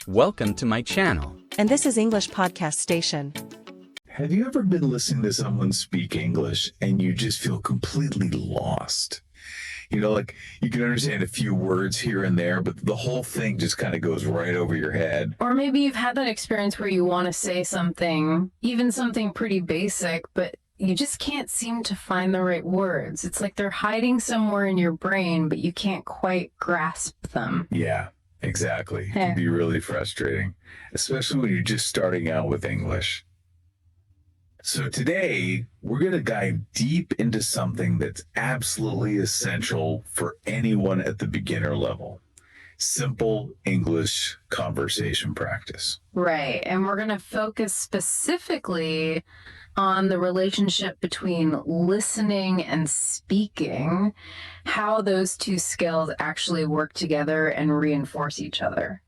Welcome to my channel. And this is English Podcast Station. Have you ever been listening to someone speak English and you just feel completely lost? You know, like you can understand a few words here and there, but the whole thing just kind of goes right over your head. Or maybe you've had that experience where you want to say something, even something pretty basic, but you just can't seem to find the right words. It's like they're hiding somewhere in your brain, but you can't quite grasp them. Yeah, exactly. It can be really frustrating, especially when you're just starting out with English. So today, we're going to dive deep into something that's absolutely essential for anyone at the beginner level. Simple English conversation practice. Right. And we're going to focus specifically on the relationship between listening and speaking, how those two skills actually work together and reinforce each other.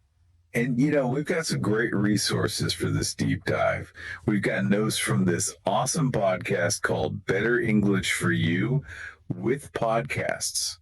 And, you know, we've got some great resources for this deep dive. We've got notes from this awesome podcast called Better English for You with Podcasts.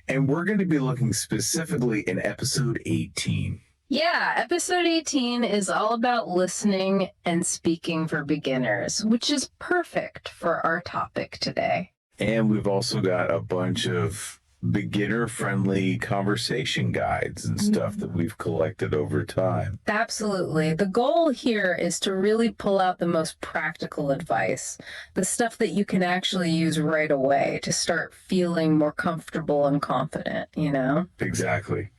And we're going to be looking specifically in episode 18. Yeah, episode 18 is all about listening and speaking for beginners, which is perfect for our topic today. And we've also got a bunch of beginner-friendly conversation guides and stuff that we've collected over time. Absolutely. The goal here is to really pull out the most practical advice, the stuff that you can actually use right away to start feeling more comfortable and confident, you know? Exactly.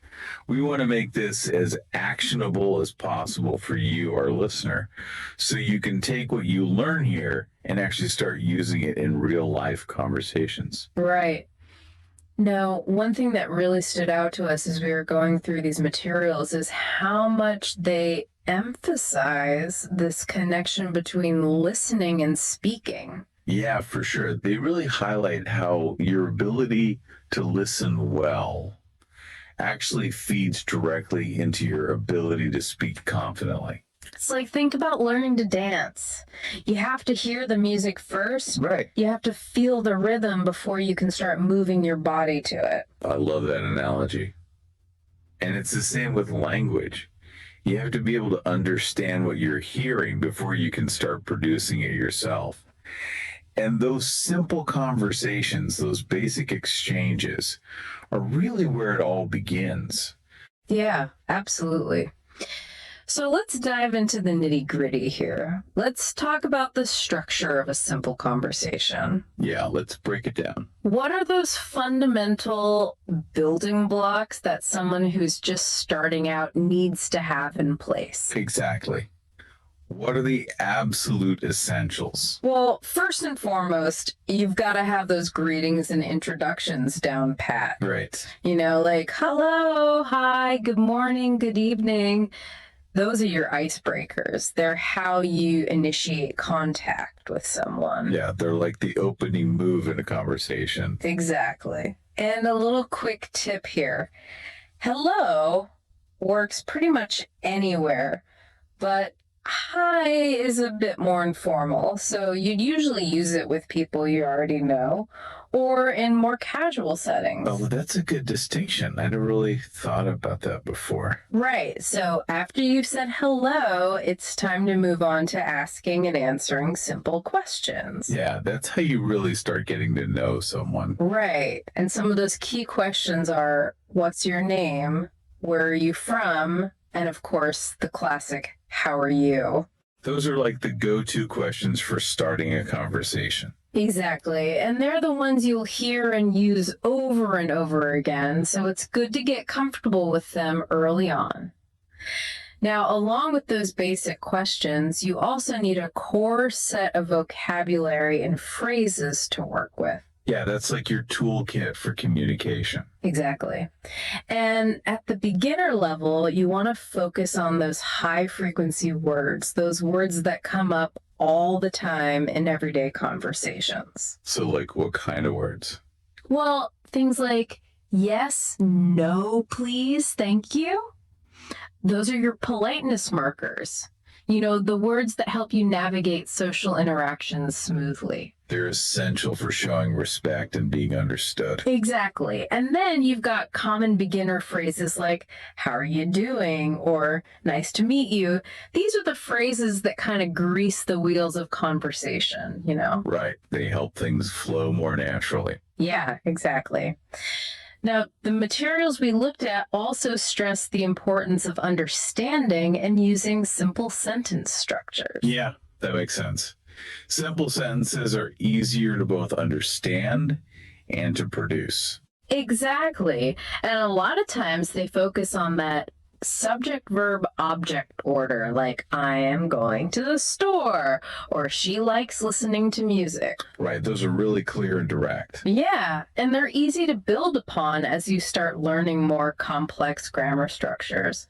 We want to make this as actionable as possible for you, our listener, so you can take what you learn here and actually start using it in real-life conversations. Right. Now, one thing that really stood out to us as we were going through these materials is how much they emphasize this connection between listening and speaking. Yeah, for sure. They really highlight how your ability to listen well actually feeds directly into your ability to speak confidently. It's like, think about learning to dance. You have to hear the music first. Right. You have to feel the rhythm before you can start moving your body to it. I love that analogy. And it's the same with language. You have to be able to understand what you're hearing before you can start producing it yourself. And those simple conversations, those basic exchanges, are really where it all begins. Yeah, absolutely. So let's dive into the nitty-gritty here. Let's talk about the structure of a simple conversation. Yeah, let's break it down. What are those fundamental building blocks that someone who's just starting out needs to have in place? Exactly. What are the absolute essentials? Well, first and foremost, you've got to have those greetings and introductions down pat. Right. You know, like, hello, hi, good morning, good evening. Those are your icebreakers. They're how you initiate contact with someone. Yeah, they're like the opening move in a conversation. Exactly. And a little quick tip here. Hello works pretty much anywhere, but hi is a bit more informal. So you'd usually use it with people you already know or in more casual settings. Oh, that's a good distinction. I never really thought about that before. Right. So after you've said hello, it's time to move on to asking and answering simple questions. Yeah, that's how you really start getting to know someone. Right. And some of those key questions are, what's your name? Where are you from? And of course, the classic, how are you? Those are like the go-to questions for starting a conversation. Exactly. And they're the ones you'll hear and use over and over again. So it's good to get comfortable with them early on. Now, along with those basic questions, you also need a core set of vocabulary and phrases to work with. Yeah, that's like your toolkit for communication. Exactly. And at the beginner level, you want to focus on those high frequency words, those words that come up all the time in everyday conversations. So like what kind of words? Well, things like yes, no, please, thank you. Those are your politeness markers. You know, the words that help you navigate social interactions smoothly. They're essential for showing respect and being understood. Exactly. And then you've got common beginner phrases like, how are you doing? Or nice to meet you. These are the phrases that kind of grease the wheels of conversation, you know? Right. They help things flow more naturally. Yeah, exactly. Now, the materials we looked at also stress the importance of understanding and using simple sentence structures. Yeah, that makes sense. Simple sentences are easier to both understand and to produce. Exactly. And a lot of times they focus on that subject verb object order, like I am going to the store, or she likes listening to music. Right. Those are really clear and direct. Yeah, and they're easy to build upon as you start learning more complex grammar structures.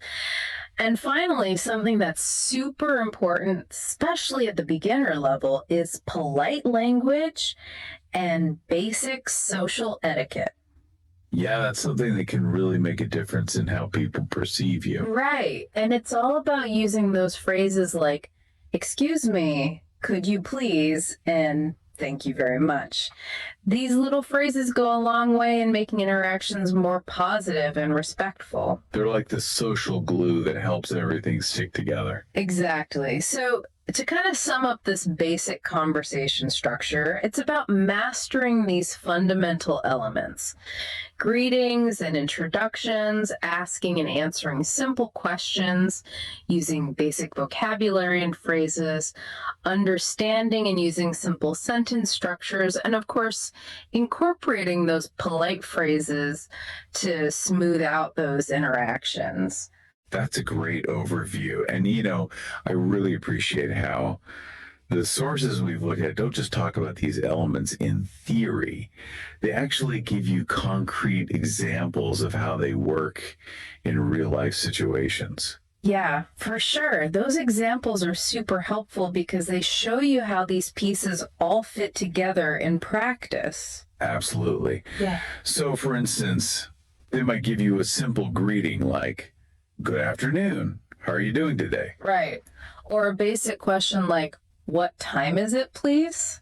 And finally, something that's super important, especially at the beginner level, is polite language and basic social etiquette. Yeah, that's something that can really make a difference in how people perceive you. Right. And it's all about using those phrases like, excuse me, could you please, and thank you very much. These little phrases go a long way in making interactions more positive and respectful. They're like the social glue that helps everything stick together. Exactly. So, to kind of sum up this basic conversation structure, it's about mastering these fundamental elements. Greetings and introductions, asking and answering simple questions, using basic vocabulary and phrases, understanding and using simple sentence structures, and of course, incorporating those polite phrases to smooth out those interactions. That's a great overview. And, I really appreciate how the sources we've looked at don't just talk about these elements in theory. They actually give you concrete examples of how they work in real life situations. Yeah, for sure. Those examples are super helpful because they show you how these pieces all fit together in practice. Absolutely. Yeah. So, for instance, they might give you a simple greeting like, good afternoon. How are you doing today? Right. Or a basic question like, what time is it, please?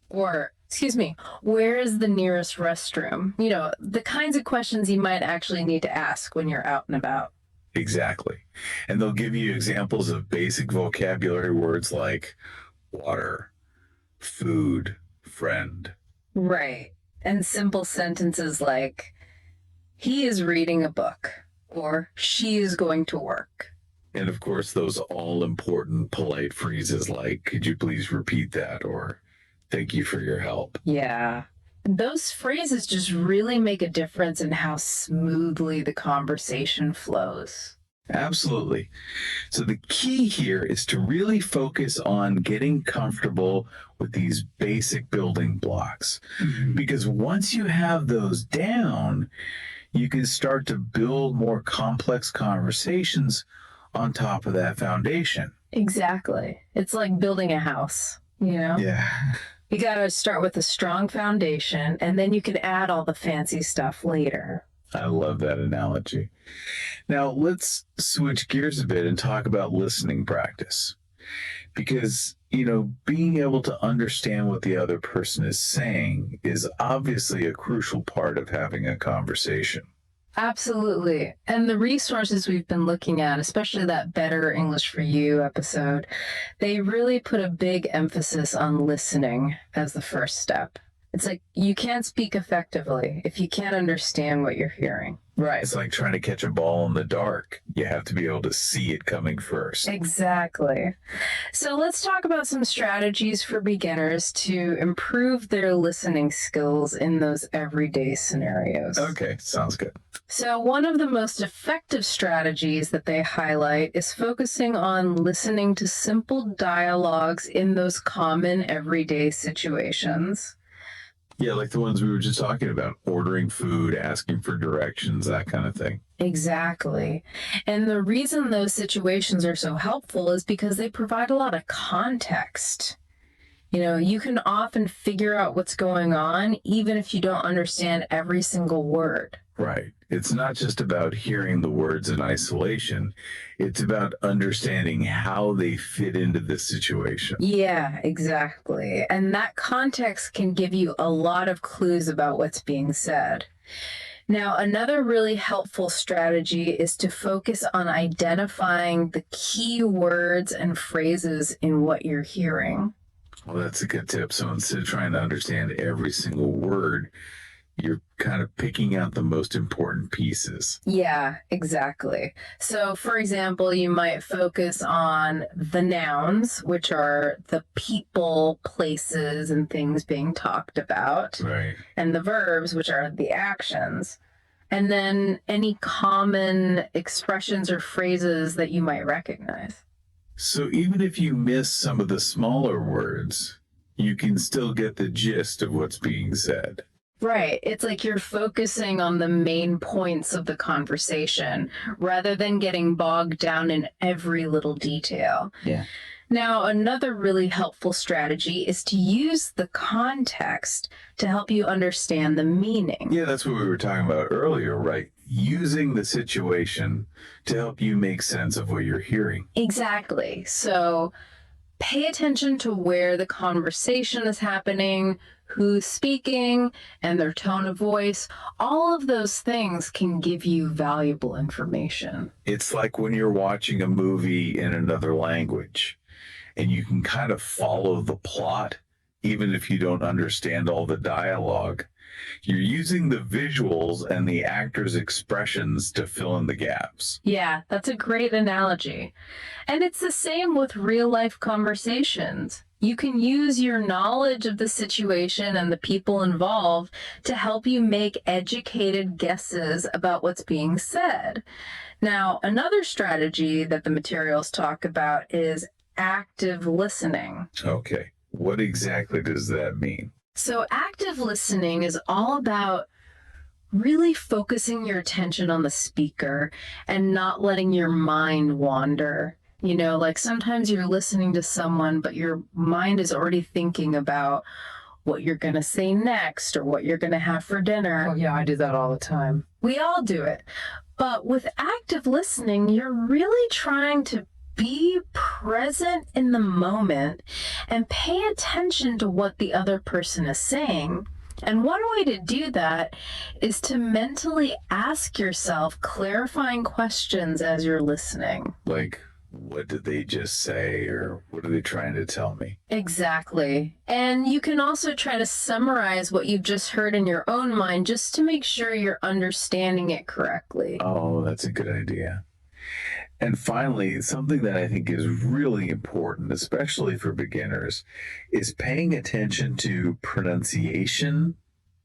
Or, excuse me, where is the nearest restroom? The kinds of questions you might actually need to ask when you're out and about. Exactly. And they'll give you examples of basic vocabulary words like water, food, friend. Right. And simple sentences like, he is reading a book, or she is going to work. And of course, those all important polite phrases like, could you please repeat that? Or thank you for your help. Yeah. Those phrases just really make a difference in how smoothly the conversation flows. Absolutely. So the key here is to really focus on getting comfortable with these basic building blocks. Mm-hmm. Because once you have those down, you can start to build more complex conversations on top of that foundation. Exactly. It's like building a house, Yeah. You got to start with a strong foundation, and then you can add all the fancy stuff later. I love that analogy. Now, let's switch gears a bit and talk about listening practice. Because, being able to understand what the other person is saying is obviously a crucial part of having a conversation. Absolutely. And the resources we've been looking at, especially that Better English for You episode, they really put a big emphasis on listening as the first step. It's like you can't speak effectively if you can't understand what you're hearing. Right. It's like trying to catch a ball in the dark. You have to be able to see it coming first. Exactly. So let's talk about some strategies for beginners to improve their listening skills in those everyday scenarios. Okay, sounds good. So one of the most effective strategies that they highlight is focusing on listening to simple dialogues in those common everyday situations. Yeah, like the ones we were just talking about, ordering food, asking for directions, that kind of thing. Exactly. And the reason those situations are so helpful is because they provide a lot of context. You can often figure out what's going on even if you don't understand every single word. Right. It's not just about hearing the words in isolation. It's about understanding how they fit into this situation. Yeah, exactly. And that context can give you a lot of clues about what's being said. Now, another really helpful strategy is to focus on identifying the key words and phrases in what you're hearing. Well, that's a good tip. So instead of trying to understand every single word, you're kind of picking out the most important pieces. Yeah, exactly. So, for example, you might focus on the nouns, which are the people, places, and things being talked about, Right. and the verbs, which are the actions. And then any common expressions or phrases that you might recognize. So even if you miss some of the smaller words, you can still get the gist of what's being said. Right. It's like you're focusing on the main points of the conversation rather than getting bogged down in every little detail. Yeah. Now, another really helpful strategy is to use the context to help you understand the meaning. Yeah, that's what we were talking about earlier, right? Using the situation to help you make sense of what you're hearing. Exactly. So pay attention to where the conversation is happening, who's speaking, and their tone of voice. All of those things can give you valuable information. It's like when you're watching a movie in another language and you can kind of follow the plot, even if you don't understand all the dialogue. You're using the visuals and the actors' expressions to fill in the gaps. Yeah, that's a great analogy. And it's the same with real life conversations. You can use your knowledge of the situation and the people involved to help you make educated guesses about what's being said. Now, another strategy that the materials talk about is active listening. Okay, what exactly does that mean? So, active listening is all about really focusing your attention on the speaker and not letting your mind wander. You know, like sometimes you're listening to someone, but your mind is already thinking about what you're going to say next or what you're going to have for dinner. Oh, yeah, I do that all the time. We all do it. But with active listening, you're really trying to be present in the moment and pay attention to what the other person is saying. And one way to do that is to mentally ask yourself clarifying questions as you're listening. Like, what did they just say, or what are they trying to tell me? Exactly. And you can also try to summarize what you've just heard in your own mind just to make sure you're understanding it correctly. Oh, that's a good idea. And finally, something that I think is really important, especially for beginners, is paying attention to pronunciation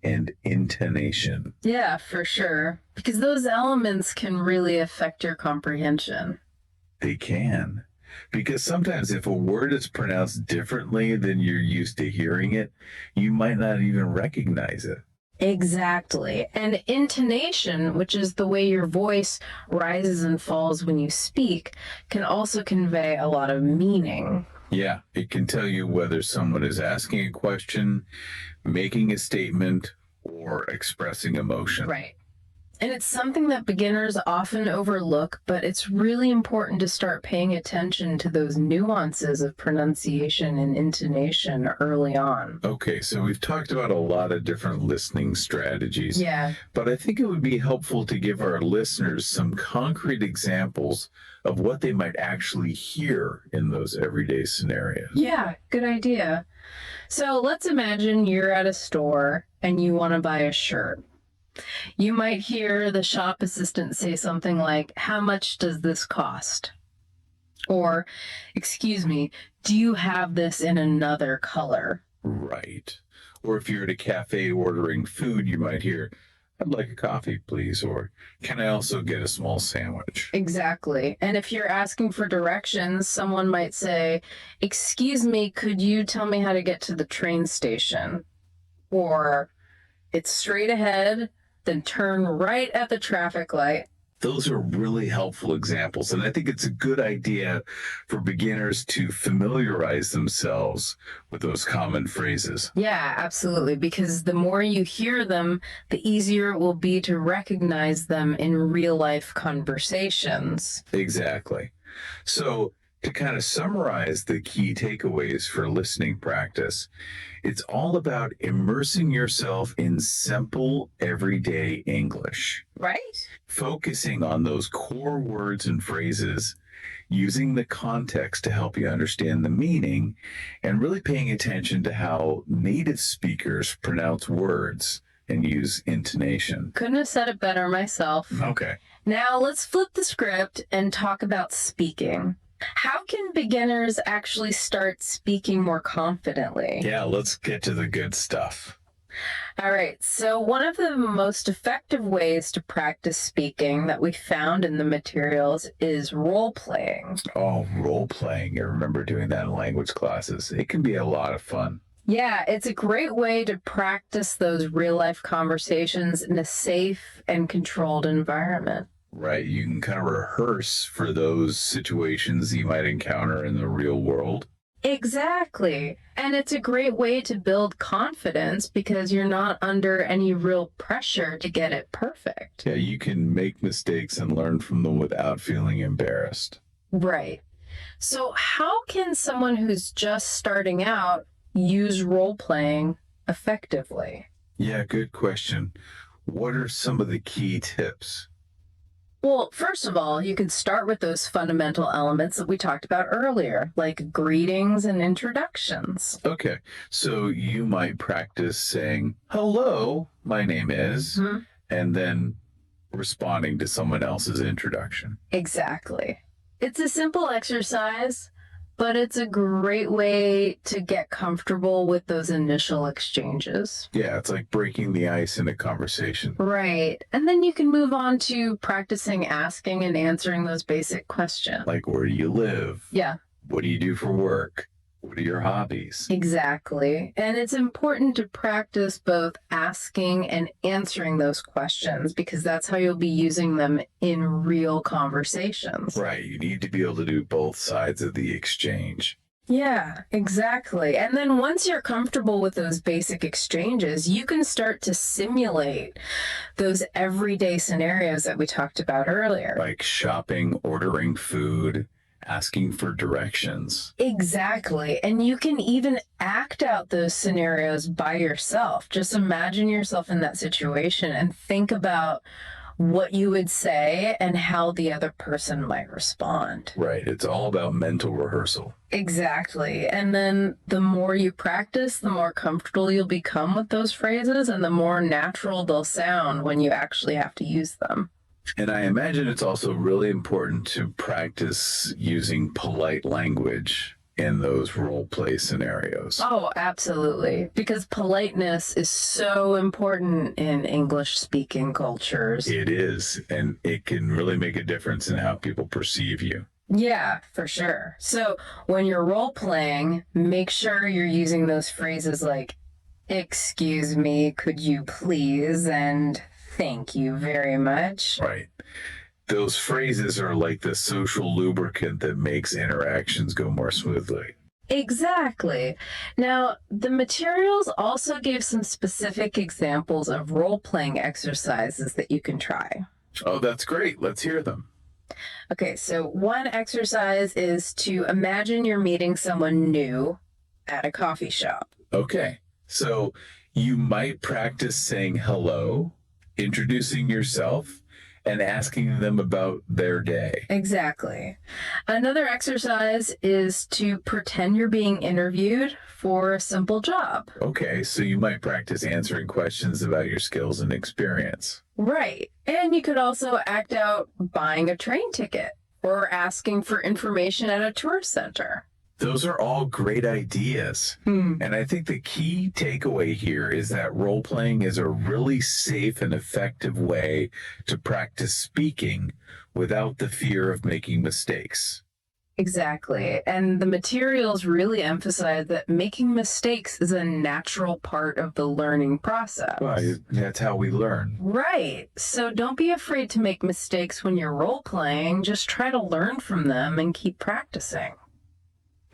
and intonation. Yeah, for sure. Because those elements can really affect your comprehension. They can. Because sometimes if a word is pronounced differently than you're used to hearing it, you might not even recognize it. Exactly. And intonation, which is the way your voice rises and falls when you speak, can also convey a lot of meaning. Yeah, it can tell you whether someone is asking a question, making a statement, or expressing emotion. Right. And it's something that beginners often overlook, but it's really important to start paying attention to those nuances of pronunciation and intonation early on. Okay, so we've talked about a lot of different listening strategies. Yeah. But I think it would be helpful to give our listeners some concrete examples of what they might actually hear in those everyday scenarios. Yeah, good idea. So let's imagine you're at a store and you want to buy a shirt. You might hear the shop assistant say something like, "How much does this cost?" Or, "Excuse me, do you have this in another color?" Right. Or if you're at a cafe ordering food, you might hear, "I'd like a coffee, please," or "Can I also get a small sandwich?" Exactly. And if you're asking for directions, someone might say, "Excuse me, could you tell me how to get to the train station?" Or, "It's straight ahead, then turn right at the traffic light, Those are really helpful examples. And I think it's a good idea for beginners to familiarize themselves with those common phrases. Yeah, absolutely. Because the more you hear them, the easier it will be to recognize them in real life conversations. Exactly. So, to kind of summarize the key takeaways for listening practice, it's all about immersing yourself in simple, everyday English, Right? focusing on those core words and phrases, using the context to help you understand the meaning, and really paying attention to how native speakers pronounce words and use intonation. Couldn't have said it better myself. Okay. Now let's flip the script and talk about speaking. How can beginners actually start speaking more confidently? Yeah, let's get to the good stuff. All right, so one of the most effective ways to practice speaking that we found in the materials is role playing. Oh, role playing. I remember doing that in language classes. It can be a lot of fun. Yeah, it's a great way to practice those real life conversations in a safe and controlled environment. Right. You can kind of rehearse for those situations you might encounter in the real world. Exactly. And it's a great way to build confidence because you're not under any real pressure to get it perfect. Yeah, you can make mistakes and learn from them without feeling embarrassed. Right. So, how can someone who's just starting out use role playing effectively? Yeah, good question. What are some of the key tips? Well, first of all, you can start with those fundamental elements that we talked about earlier, like greetings and introductions. Okay, so you might practice saying, "Hello, my name is," and then responding to someone else's introduction. Exactly. It's a simple exercise, but it's a great way to get comfortable with those initial exchanges. Yeah, it's like breaking the ice in a conversation. Right. And then you can move on to practicing asking and answering those basic questions. Like, where do you live? Yeah, What do you do for work? What are your hobbies? exactly. And it's important to practice both asking and answering those questions because that's how you'll be using them in real conversations. Right, you need to be able to do both sides of the exchange. Yeah, exactly. And then once you're comfortable with those basic exchanges, you can start to simulate those everyday scenarios that we talked about earlier. Like shopping, ordering food, asking for directions. Exactly. And you can even act out those scenarios by yourself. Just imagine yourself in that situation and think about what you would say and how the other person might respond. Right, it's all about mental rehearsal. Exactly. And then the more you practice, the more comfortable you'll become with those phrases and the more natural they'll sound when you actually have to use them. And I imagine it's also really important to practice using polite language in those role play scenarios. Oh, absolutely. Because politeness is so important in English speaking cultures. It is, and it can really make a difference in how people perceive you. Yeah, for sure. So when you're role playing, make sure you're using those phrases like, excuse me, could you please, and thank you very much. Right. Those phrases are like the social lubricant that makes interactions go more smoothly. Exactly. Now, the materials also gave some specific examples of role playing exercises that you can try. Oh, that's great. Let's hear them. Okay, so one exercise is to imagine you're meeting someone new at a coffee shop. Okay. So you might practice saying hello, introducing yourself, and asking them about their day. Exactly. Another exercise is to pretend you're being interviewed for a simple job. Okay, so you might practice answering questions about your skills and experience. Right. And you could also act out buying a train ticket or asking for information at a tourist center. Those are all great ideas. And I think the key takeaway here is that role playing is a really safe and effective way to practice speaking without the fear of making mistakes. Exactly. And the materials really emphasize that making mistakes is a natural part of the learning process. Right. That's how we learn. Right. So don't be afraid to make mistakes when you're role playing. Just try to learn from them and keep practicing.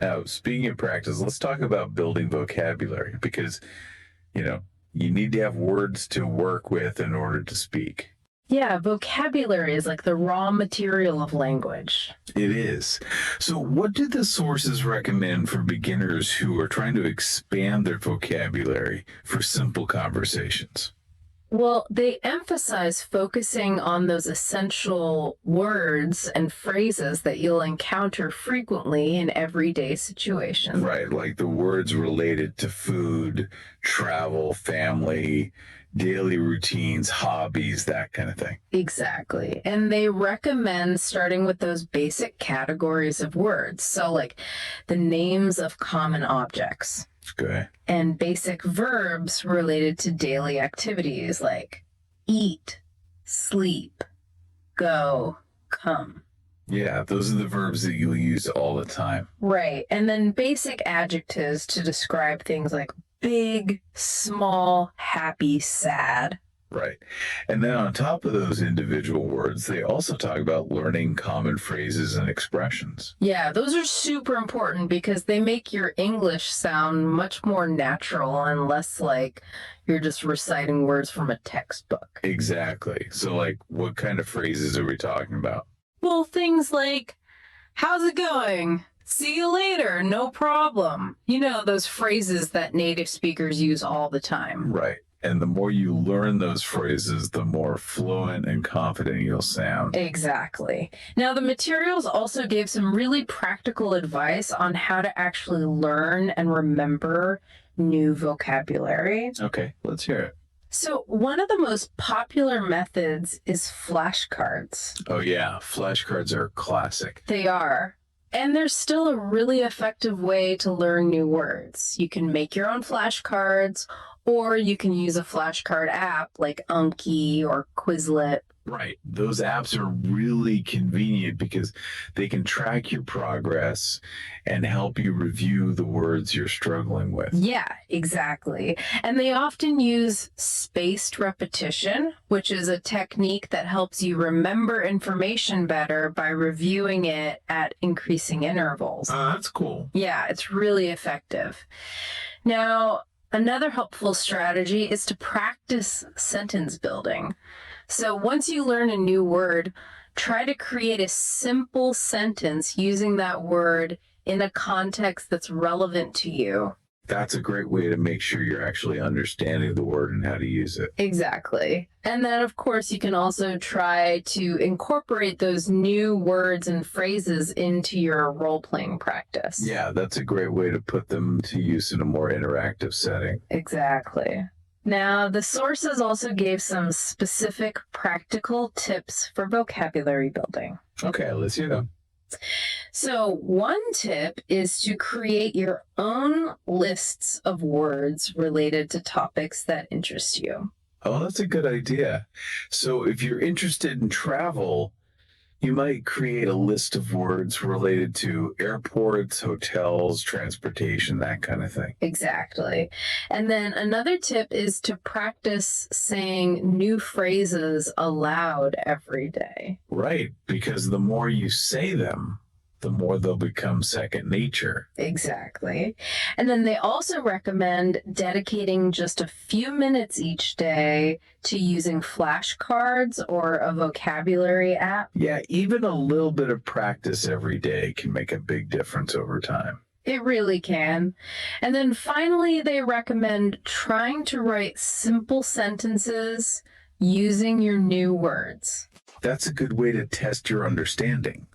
Now, speaking of practice, let's talk about building vocabulary because, you need to have words to work with in order to speak. Yeah, vocabulary is like the raw material of language. It is. So, what do the sources recommend for beginners who are trying to expand their vocabulary for simple conversations? Well, they emphasize focusing on those essential words and phrases that you'll encounter frequently in everyday situations. Right, like the words related to food, travel, family, daily routines, hobbies, that kind of thing. Exactly. And they recommend starting with those basic categories of words. So, like the names of common objects. Okay. And basic verbs related to daily activities like eat, sleep, go, come. Yeah, those are the verbs that you'll use all the time. Right. And then basic adjectives to describe things like big, small, happy, sad. Right. And then on top of those individual words, they also talk about learning common phrases and expressions. Yeah, those are super important because they make your English sound much more natural and less like you're just reciting words from a textbook. Exactly. So, like, what kind of phrases are we talking about? Well, things like, how's it going? See you later, no problem. You know, those phrases that native speakers use all the time. Right. And the more you learn those phrases, the more fluent and confident you'll sound. Exactly. Now, the materials also gave some really practical advice on how to actually learn and remember new vocabulary. Okay, let's hear it. So, one of the most popular methods is flashcards. Oh, yeah. Flashcards are classic. They are. And there's still a really effective way to learn new words. You can make your own flashcards, or you can use a flashcard app like Anki or Quizlet. Right. Those apps are really convenient because they can track your progress and help you review the words you're struggling with. Yeah, exactly. And they often use spaced repetition, which is a technique that helps you remember information better by reviewing it at increasing intervals. That's cool. Yeah, it's really effective. Now, another helpful strategy is to practice sentence building. So once you learn a new word, try to create a simple sentence using that word in a context that's relevant to you. That's a great way to make sure you're actually understanding the word and how to use it. Exactly. And then, of course, you can also try to incorporate those new words and phrases into your role-playing practice. Yeah, that's a great way to put them to use in a more interactive setting. Exactly. Now, the sources also gave some specific practical tips for vocabulary building. Okay, let's hear them. So, one tip is to create your own lists of words related to topics that interest you. Oh, that's a good idea. So if you're interested in travel, you might create a list of words related to airports, hotels, transportation, that kind of thing. Exactly. And then another tip is to practice saying new phrases aloud every day. Right, because the more you say them, the more they'll become second nature. Exactly. And then they also recommend dedicating just a few minutes each day to using flashcards or a vocabulary app. Yeah, even a little bit of practice every day can make a big difference over time. It really can. And then finally, they recommend trying to write simple sentences using your new words. That's a good way to test your understanding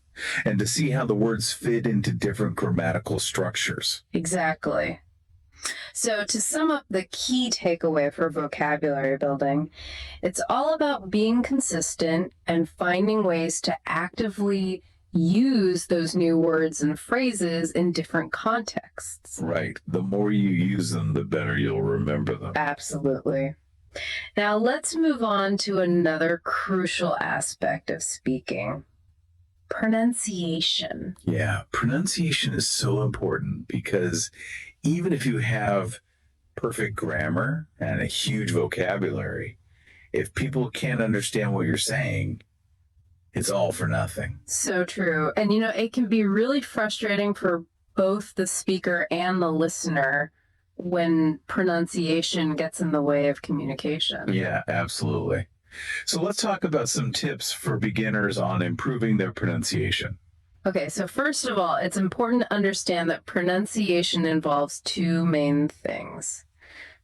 and to see how the words fit into different grammatical structures. Exactly. So to sum up the key takeaway for vocabulary building, it's all about being consistent and finding ways to actively use those new words and phrases in different contexts. Right. The more you use them, the better you'll remember them. Absolutely. Now let's move on to another crucial aspect of speaking: Pronunciation. Yeah, pronunciation is so important because even if you have perfect grammar and a huge vocabulary, if people can't understand what you're saying, it's all for nothing. So true. And it can be really frustrating for both the speaker and the listener when pronunciation gets in the way of communication. Yeah, absolutely. So let's talk about some tips for beginners on improving their pronunciation. Okay, so first of all, it's important to understand that pronunciation involves two main things: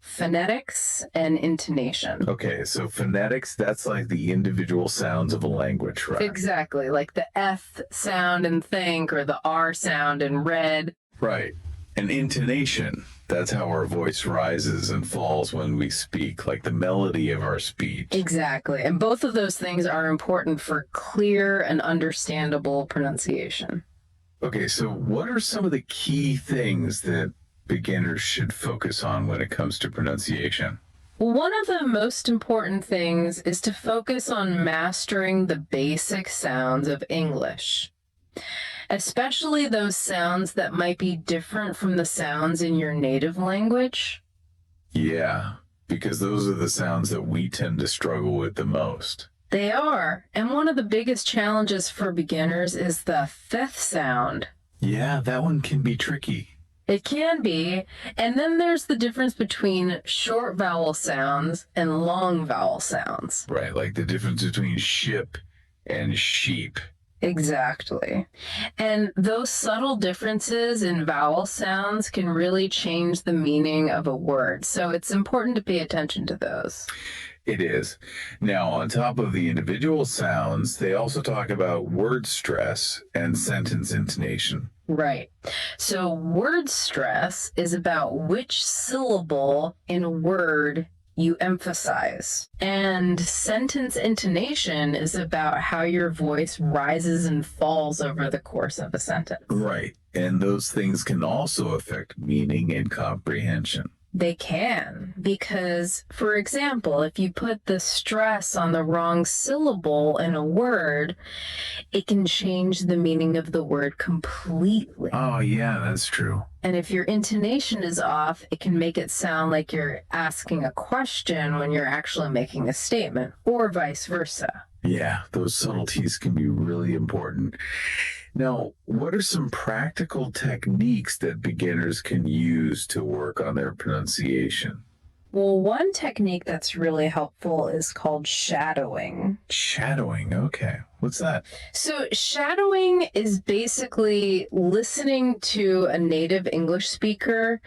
phonetics and intonation. Okay, so phonetics, that's like the individual sounds of a language, right? Exactly, like the F sound in think or the R sound in read. Right. And intonation, that's how our voice rises and falls when we speak, like the melody of our speech. Exactly, and both of those things are important for clear and understandable pronunciation. Okay, so what are some of the key things that beginners should focus on when it comes to pronunciation? One of the most important things is to focus on mastering the basic sounds of English, especially those sounds that might be different from the sounds in your native language. Yeah, because those are the sounds that we tend to struggle with the most. They are, and one of the biggest challenges for beginners is the th sound. Yeah, that one can be tricky. It can be, and then there's the difference between short vowel sounds and long vowel sounds. Right, like the difference between ship and sheep. Exactly. And those subtle differences in vowel sounds can really change the meaning of a word. So it's important to pay attention to those. It is. Now, on top of the individual sounds, they also talk about word stress and sentence intonation. Right. So word stress is about which syllable in a word you emphasize. And sentence intonation is about how your voice rises and falls over the course of a sentence. Right. And those things can also affect meaning and comprehension. They can, because, for example, if you put the stress on the wrong syllable in a word, it can change the meaning of the word completely. Oh, yeah, that's true. And if your intonation is off, it can make it sound like you're asking a question when you're actually making a statement, or vice versa. Yeah, those subtleties can be really important. Now, what are some practical techniques that beginners can use to work on their pronunciation? Well, one technique that's really helpful is called shadowing. Shadowing, okay. What's that? So shadowing is basically listening to a native English speaker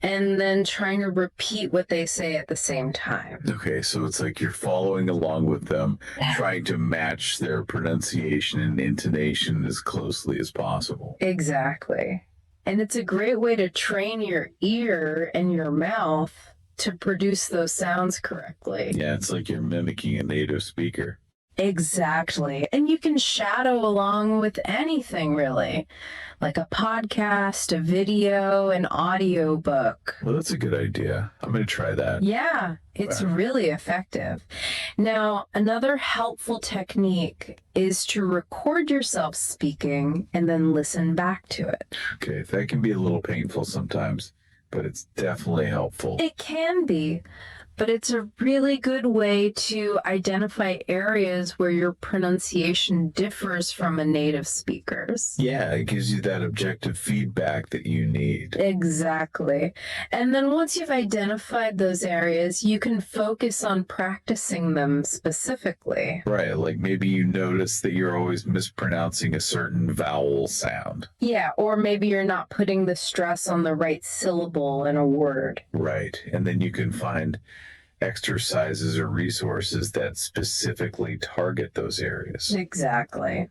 and then trying to repeat what they say at the same time. Okay, so it's like you're following along with them, trying to match their pronunciation and intonation as closely as possible. Exactly. And it's a great way to train your ear and your mouth to produce those sounds correctly. Yeah, it's like you're mimicking a native speaker. Exactly. And you can shadow along with anything, really, like a podcast, a video, an audio book. Well, that's a good idea. I'm going to try that. Yeah, it's really effective. Now, another helpful technique is to record yourself speaking and then listen back to it. Okay, that can be a little painful sometimes, but it's definitely helpful. It can be, but it's a really good way to identify areas where your pronunciation differs from a native speaker's. Yeah, it gives you that objective feedback that you need. Exactly. And then once you've identified those areas, you can focus on practicing them specifically. Right, like maybe you notice that you're always mispronouncing a certain vowel sound. Yeah, or maybe you're not putting the stress on the right syllable in a word. Right, and then you can find exercises or resources that specifically target those areas. Exactly.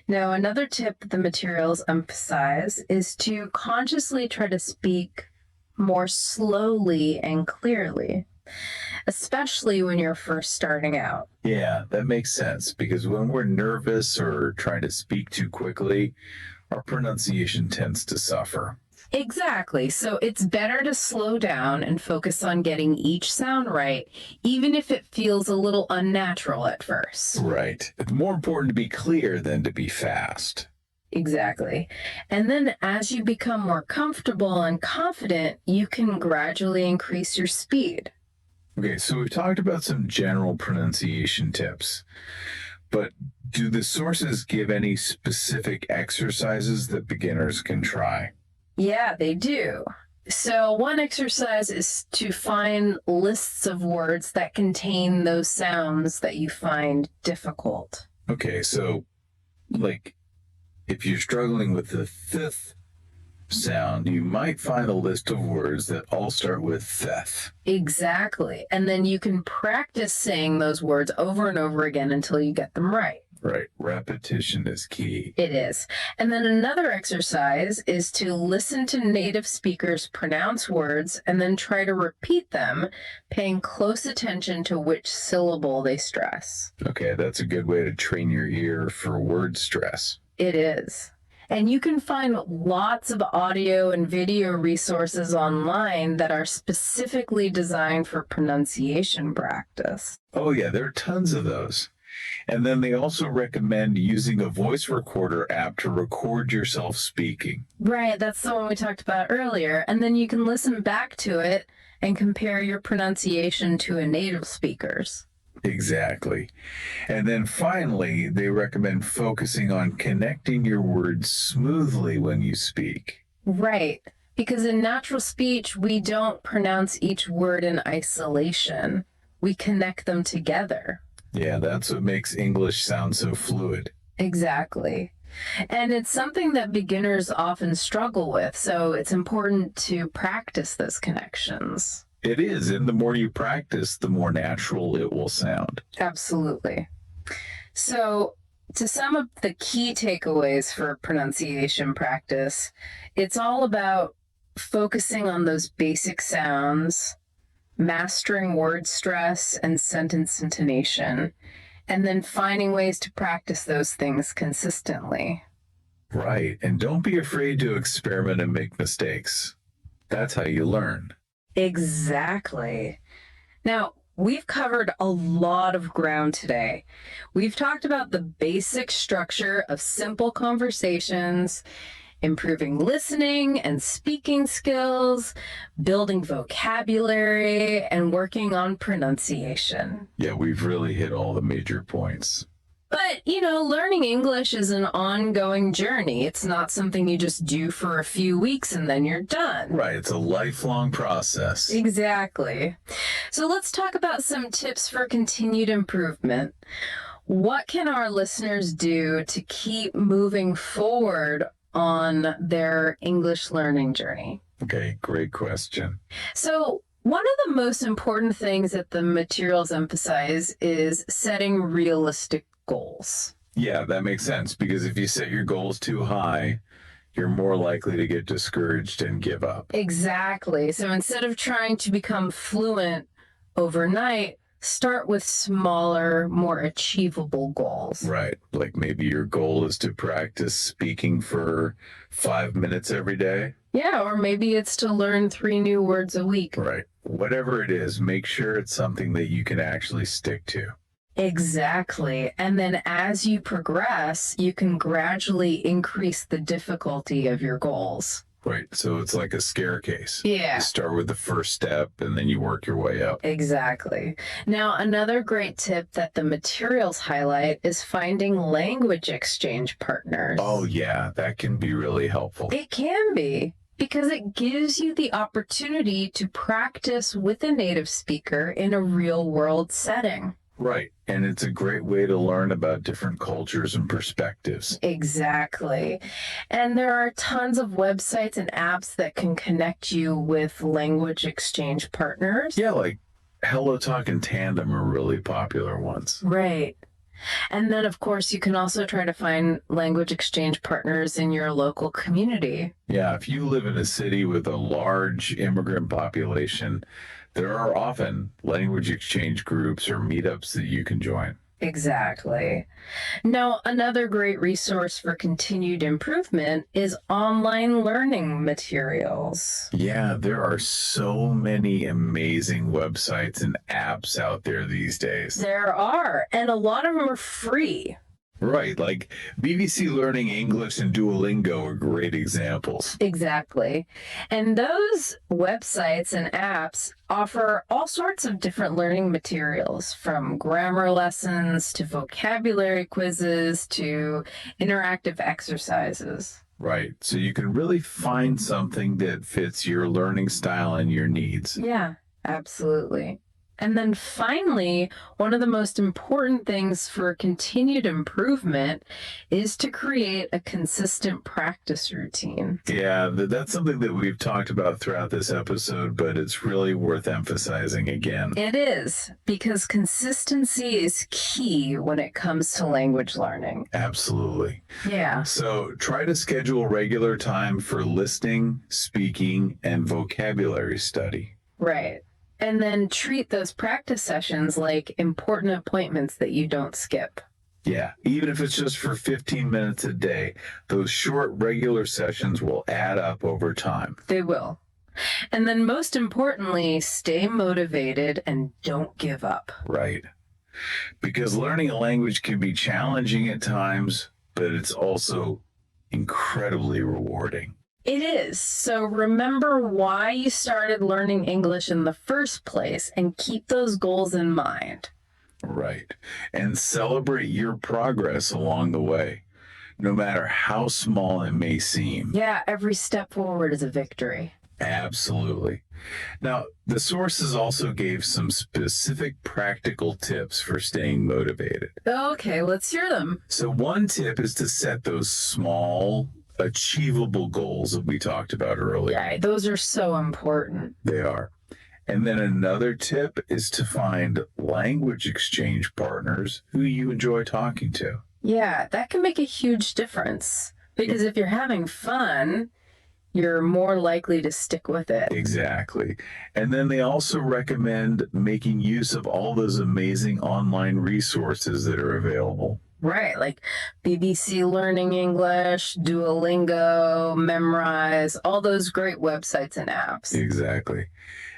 Now, another tip that the materials emphasize is to consciously try to speak more slowly and clearly, especially when you're first starting out. Yeah, that makes sense because when we're nervous or trying to speak too quickly, our pronunciation tends to suffer. Exactly. So it's better to slow down and focus on getting each sound right, even if it feels a little unnatural at first. Right. It's more important to be clear than to be fast. Exactly. And then as you become more comfortable and confident, you can gradually increase your speed. Okay, so we've talked about some general pronunciation tips, but do the sources give any specific exercises that beginners can try? Yeah, they do. So, one exercise is to find lists of words that contain those sounds that you find difficult. Okay, so like if you're struggling with the th sound, you might find a list of words that all start with th. Exactly. And then you can practice saying those words over and over again until you get them right. Right. Repetition is key. It is. And then another exercise is to listen to native speakers pronounce words and then try to repeat them, paying close attention to which syllable they stress. Okay, that's a good way to train your ear for word stress. It is. And you can find lots of audio and video resources online that are specifically designed for pronunciation practice. Oh, yeah, there are tons of those. And then they also recommend using a voice recorder app to record yourself speaking. Right, that's the one we talked about earlier. And then you can listen back to it and compare your pronunciation to a native speaker's. Exactly. And then finally, they recommend focusing on connecting your words smoothly when you speak. Right, because in natural speech, we don't pronounce each word in isolation. We connect them together. Yeah, that's what makes English sound so fluid. Exactly. And it's something that beginners often struggle with, so it's important to practice those connections. It is, and the more you practice, the more natural it will sound. Absolutely. So, to sum up the key takeaways for pronunciation practice, it's all about focusing on those basic sounds, mastering word stress and sentence intonation, and then finding ways to practice those things consistently. Right, and don't be afraid to experiment and make mistakes. That's how you learn. Exactly. Now, we've covered a lot of ground today. We've talked about the basic structure of simple conversations, improving listening and speaking skills, building vocabulary, and working on pronunciation. Yeah, we've really hit all the major points. But, learning English is an ongoing journey. It's not something you just do for a few weeks and then you're done. Right, it's a lifelong process. Exactly. So let's talk about some tips for continued improvement. What can our listeners do to keep moving forward on their English learning journey? Okay, great question. So, one of the most important things that the materials emphasize is setting realistic goals. Yeah, that makes sense because if you set your goals too high, you're more likely to get discouraged and give up. Exactly. So instead of trying to become fluent overnight, start with smaller, more achievable goals. Right. Like maybe your goal is to practice speaking for 5 minutes every day. Yeah, or maybe it's to learn 3 new words a week. Right. Whatever it is, make sure it's something that you can actually stick to. Exactly. And then as you progress, you can gradually increase the difficulty of your goals. Right. So it's like a staircase. Yeah. You start with the first step and then you work your way up. Exactly. Now, another great tip that the materials highlight is finding language exchange partners. Oh, yeah. That can be really helpful. It can be, because it gives you the opportunity to practice with a native speaker in a real world setting. Right. And it's a great way to learn about different cultures and perspectives. Exactly. And there are tons of websites and apps that can connect you with language exchange partners. Yeah, like HelloTalk and Tandem are really popular ones. Right. And then, of course, you can also try to find language exchange partners in your local community. Yeah, if you live in a city with a large immigrant population, there are often language exchange groups or meetups that you can join. Exactly. Now, another great resource for continued improvement is online learning materials. Yeah, there are so many amazing websites and apps out there these days. There are, and a lot of them are free. Right, like BBC Learning English and Duolingo are great examples. Exactly. And those websites and apps offer all sorts of different learning materials, from grammar lessons to vocabulary quizzes to interactive exercises. Right, so you can really find something that fits your learning style and your needs. Yeah, absolutely. And then finally, one of the most important things for continued improvement is to create a consistent practice routine. Yeah, that's something that we've talked about throughout this episode, but it's really worth emphasizing again. It is, because consistency is key when it comes to language learning. Absolutely. Yeah. So try to schedule regular time for listening, speaking, and vocabulary study. Right. And then treat those practice sessions like important appointments that you don't skip. Yeah, even if it's just for 15 minutes a day, those short regular sessions will add up over time. They will. And then most importantly, stay motivated and don't give up. Right. Because learning a language can be challenging at times, but it's also incredibly rewarding. It is. So remember why you started learning English in the first place and keep those goals in mind. Right. And celebrate your progress along the way, no matter how small it may seem. Yeah, every step forward is a victory. Absolutely. Now, the sources also gave some specific practical tips for staying motivated. Okay, let's hear them. So, one tip is to set those small, achievable goals that we talked about earlier. Yeah, those are so important. They are. And then another tip is to find language exchange partners who you enjoy talking to. Yeah, that can make a huge difference, because if you're having fun, you're more likely to stick with it. Exactly. And then they also recommend making use of all those amazing online resources that are available. Right, like BBC Learning English, Duolingo, Memrise, all those great websites and apps. Exactly.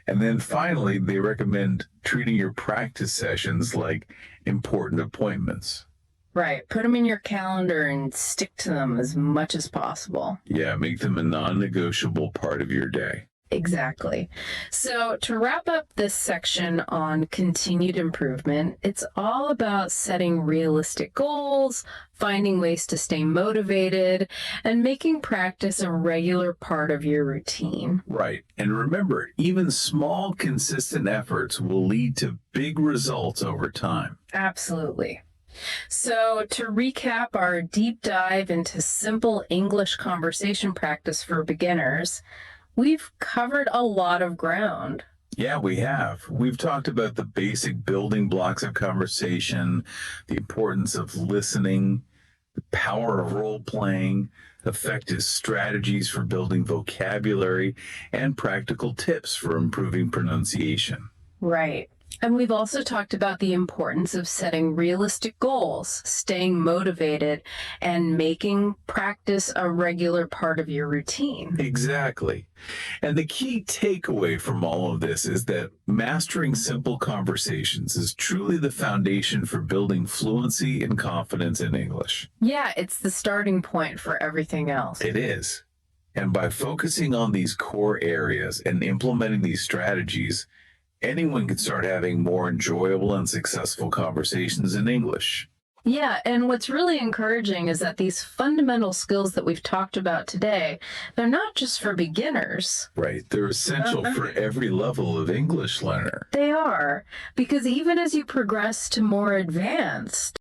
And then finally, they recommend treating your practice sessions like important appointments. Right, put them in your calendar and stick to them as much as possible. Yeah, make them a non-negotiable part of your day. Exactly. So to wrap up this section on continued improvement, it's all about setting realistic goals, finding ways to stay motivated, and making practice a regular part of your routine. Right. And remember, even small, consistent efforts will lead to big results over time. Absolutely. So to recap our deep dive into simple English conversation practice for beginners, we've covered a lot of ground. Yeah, we have. We've talked about the basic building blocks of conversation, the importance of listening, the power of role playing, effective strategies for building vocabulary, and practical tips for improving pronunciation. Right. And we've also talked about the importance of setting realistic goals, staying motivated, and making practice a regular part of your routine. Exactly. And the key takeaway from all of this is that mastering simple conversations is truly the foundation for building fluency and confidence in English. Yeah, it's the starting point for everything else. It is. And by focusing on these core areas and implementing these strategies, anyone can start having more enjoyable and successful conversations in English. Yeah, and what's really encouraging is that these fundamental skills that we've talked about today, they're not just for beginners. Right. They're essential for every level of English learner. They are, because even as you progress to more advanced